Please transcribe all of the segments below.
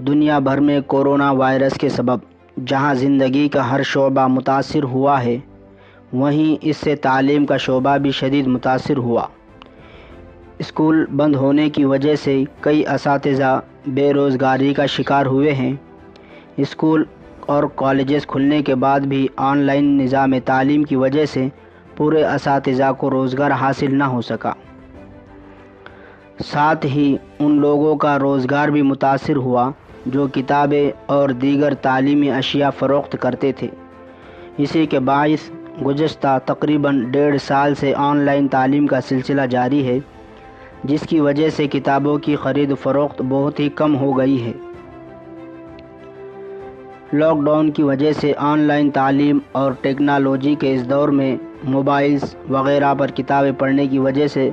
दुनिया भर में कोरोना वायरस के सबब जहां ज़िंदगी का हर शोबा मुतासिर हुआ है, वहीं इससे तालीम का शोबा भी शदीद मुतासिर हुआ। स्कूल बंद होने की वजह से कई असातिज़ा बेरोज़गारी का शिकार हुए हैं। स्कूल और कॉलेजेस खुलने के बाद भी ऑनलाइन निज़ाम तालीम की वजह से पूरे असातिज़ा को रोज़गार हासिल न हो सका। साथ ही उन लोगों का रोज़गार भी मुतासिर हुआ जो किताबें और दीगर तालीमी अशिया फ़रोख्त करते थे। इसी के बाइस गुज़श्ता तकरीबन 1.5 साल से ऑनलाइन तालीम का सिलसिला जारी है, जिसकी वजह से किताबों की ख़रीद फ़रोख्त बहुत ही कम हो गई है। लॉकडाउन की वजह से ऑनलाइन तालीम और टेक्नोलॉजी के इस दौर में मोबाइल्स वगैरह पर किताबें पढ़ने की वजह से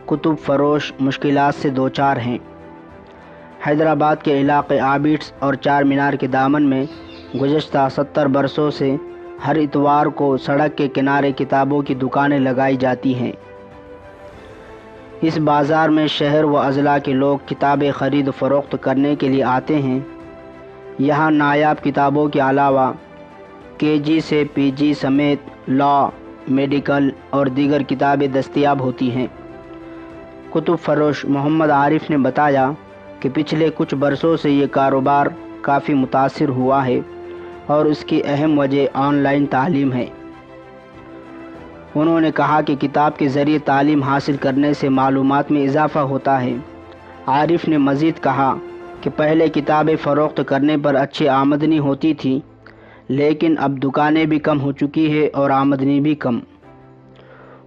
कुतुब फ़रोश मुश्किलात से दो चार हैं। हैदराबाद के इलाक़े आबिड्स और चार मीनार के दामन में गुज़श्ता 70 बरसों से हर इतवार को सड़क के किनारे किताबों की दुकानें लगाई जाती हैं। इस बाज़ार में शहर व अज़ला के लोग किताबें ख़रीद फ़रोख्त करने के लिए आते हैं। यहाँ नायाब किताबों के अलावा केजी से पीजी समेत लॉ, मेडिकल और दीगर किताबें दस्तयाब होती हैं। कुतुब फ़रोश मोहम्मद आरिफ ने बताया कि पिछले कुछ बरसों से ये कारोबार काफ़ी मुतासिर हुआ है और उसकी अहम वजह ऑनलाइन तालीम है। उन्होंने कहा कि किताब के ज़रिए तालीम हासिल करने से मालूमात में इजाफ़ा होता है। आरिफ ने मज़ीद कहा कि पहले किताबें फ़रोख्त करने पर अच्छी आमदनी होती थी, लेकिन अब दुकानें भी कम हो चुकी है और आमदनी भी कम।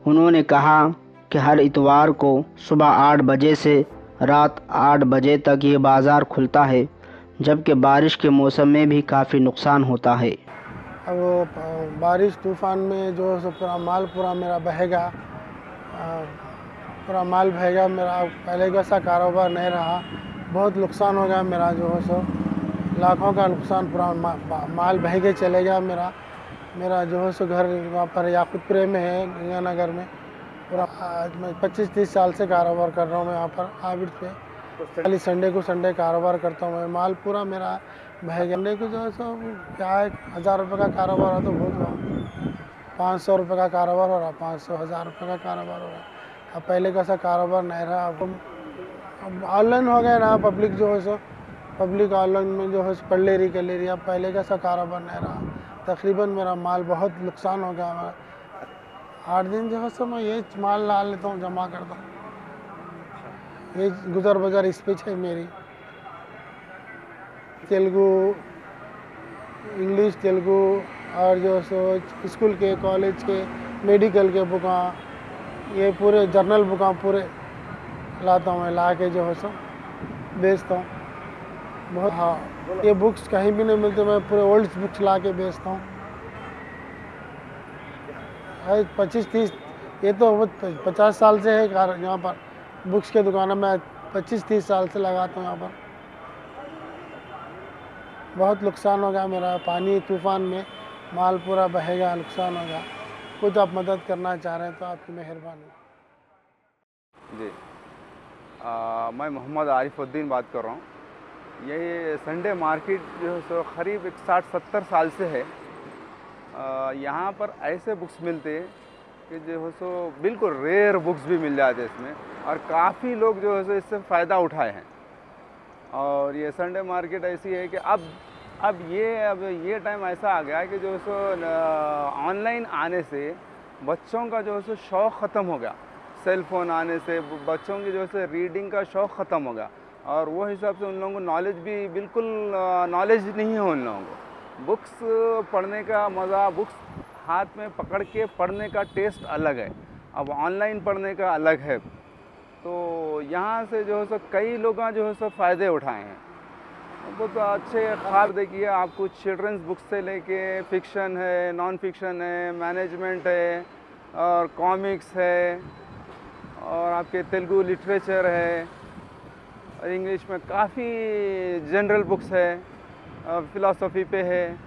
उन्होंने कहा कि हर इतवार को सुबह 8 बजे से रात 8 बजे तक ये बाज़ार खुलता है, जबकि बारिश के मौसम में भी काफ़ी नुकसान होता है। अब बारिश तूफ़ान में जो है सो पूरा माल पूरा मेरा बहेगा, पूरा माल बहेगा। मेरा पहले जैसा कारोबार नहीं रहा, बहुत नुकसान हो गया मेरा। जो है सो लाखों का नुकसान, पूरा माल बह के चलेगा। मेरा जो है सो घर वहाँ पर याकुतपुरे में है, गंगानगर में। पूरा मैं 25-30 साल से कारोबार कर रहा हूँ मैं यहाँ पर आबिद पे। खाली संडे को संडे कारोबार करता हूँ मैं। माल पूरा मेरा बह गया। संडे को जो है सो क्या है, 1000 रुपये का कारोबार हो तो बहुत हुआ। 500 रुपये का कारोबार हो रहा, 500-1000 रुपये का कारोबार हो रहा। अब पहले कैसा कारोबार नहीं रहा। अब ऑनलाइन हो गया ना, पब्लिक जो है सो पब्लिक ऑनलाइन में जो है पढ़ ले रही कर ले रही। अब पहले कैसा कारोबार नहीं रहा। तकरीबन मेरा माल बहुत नुकसान हो गया हमारा। 8 दिन जो है सो मैं ये माल ला लेता हूँ, जमा करता हूँ। ये गुजर बजर स्पीच है मेरी। तेलुगु, इंग्लिश, तेलुगु और जो सो स्कूल के, कॉलेज के, मेडिकल के बुका, ये पूरे जर्नल बुका पूरे लाता हूँ मैं। ला के जो है सो बेचता हूँ बहुत। हाँ, ये बुक्स कहीं भी नहीं मिलते, मैं पूरे ओल्ड बुक्स ला के बेचता हूँ। 25-30, ये तो 50 साल से है यहाँ पर बुक्स के दुकान में। 25-30 साल से लगाता हूँ यहाँ पर। बहुत नुकसान हो गया मेरा। पानी तूफ़ान में माल पूरा बहेगा, नुकसान हो गया। कुछ आप मदद करना चाह रहे हैं तो आपकी मेहरबानी। जी, मैं मोहम्मद आरिफुद्दीन बात कर रहा हूँ। यही संडे मार्केट जो है सो करीब 60-70 साल से है। यहाँ पर ऐसे बुक्स मिलते हैं कि जो है सो बिल्कुल रेयर बुक्स भी मिल जाते हैं इसमें, और काफ़ी लोग जो है सो इससे फ़ायदा उठाए हैं। और ये संडे मार्केट ऐसी है कि अब ये टाइम ऐसा आ गया है कि जो है सो ऑनलाइन आने से बच्चों का जो है सो शौक़ ख़त्म हो गया। सेल फ़ोन आने से बच्चों की जो है रीडिंग का शौक़ ख़त्म हो गया, और वो हिसाब से उन लोगों को नॉलेज भी बिल्कुल नॉलेज नहीं है उन लोगों को। बुक्स पढ़ने का मज़ा, बुक्स हाथ में पकड़ के पढ़ने का टेस्ट अलग है, अब ऑनलाइन पढ़ने का अलग है। तो यहाँ से जो है सो कई लोग जो है सो फ़ायदे उठाए हैं। बहुत अच्छे ख़ास देखिए, आप कुछ चिल्ड्रंस बुक्स से लेके फ़िक्शन है, नॉन फिक्शन है, मैनेजमेंट है, और कॉमिक्स है, और आपके तेलुगु लिटरेचर है, और इंग्लिश में काफ़ी जनरल बुक्स है, फ़िलासफ़ी पे है,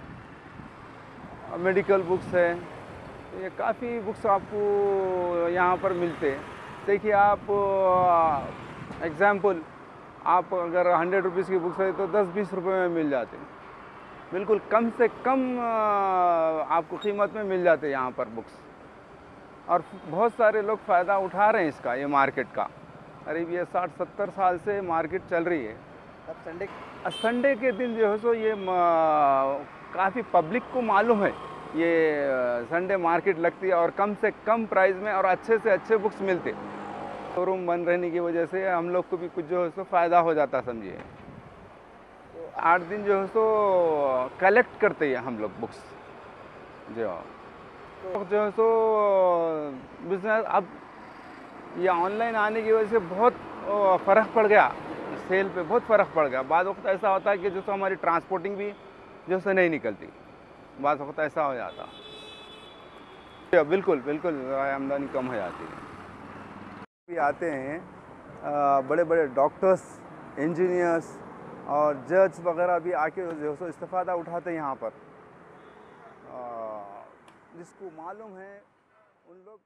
मेडिकल बुक्स है। ये काफ़ी बुक्स आपको यहाँ पर मिलते हैं। देखिए आप एग्ज़ाम्पल आप अगर 100 रुपीज़ की बुक्स है तो 10-20 रुपये में मिल जाते हैं, बिल्कुल कम से कम आपको कीमत में मिल जाते हैं यहाँ पर बुक्स। और बहुत सारे लोग फ़ायदा उठा रहे हैं इसका, ये मार्केट का। करीब ये 60-70 साल से मार्केट चल रही है। अब संडे के दिन जो है सो ये काफ़ी पब्लिक को मालूम है ये संडे मार्केट लगती है, और कम से कम प्राइस में और अच्छे से अच्छे बुक्स मिलते। शोरूम बंद रहने की वजह से हम लोग को भी कुछ जो है सो फ़ायदा हो जाता समझिए। तो 8 दिन जो है सो कलेक्ट करते हैं हम लोग बुक्स जो जो है सो बिजनेस। अब ये ऑनलाइन आने की वजह से बहुत फ़र्क पड़ गया, सेल पे बहुत फ़र्क पड़ गया। बाद वक्त ऐसा होता है कि जो हमारी ट्रांसपोर्टिंग भी जो से नहीं निकलती, बाद वक्त ऐसा हो जाता। बिल्कुल बिल्कुल आमदनी कम हो जाती है। भी आते हैं बड़े बड़े डॉक्टर्स, इंजीनियर्स और जज वगैरह भी आके जो सो इस्तेफ़ादा उठाते हैं यहाँ पर। जिसको मालूम है उन लोग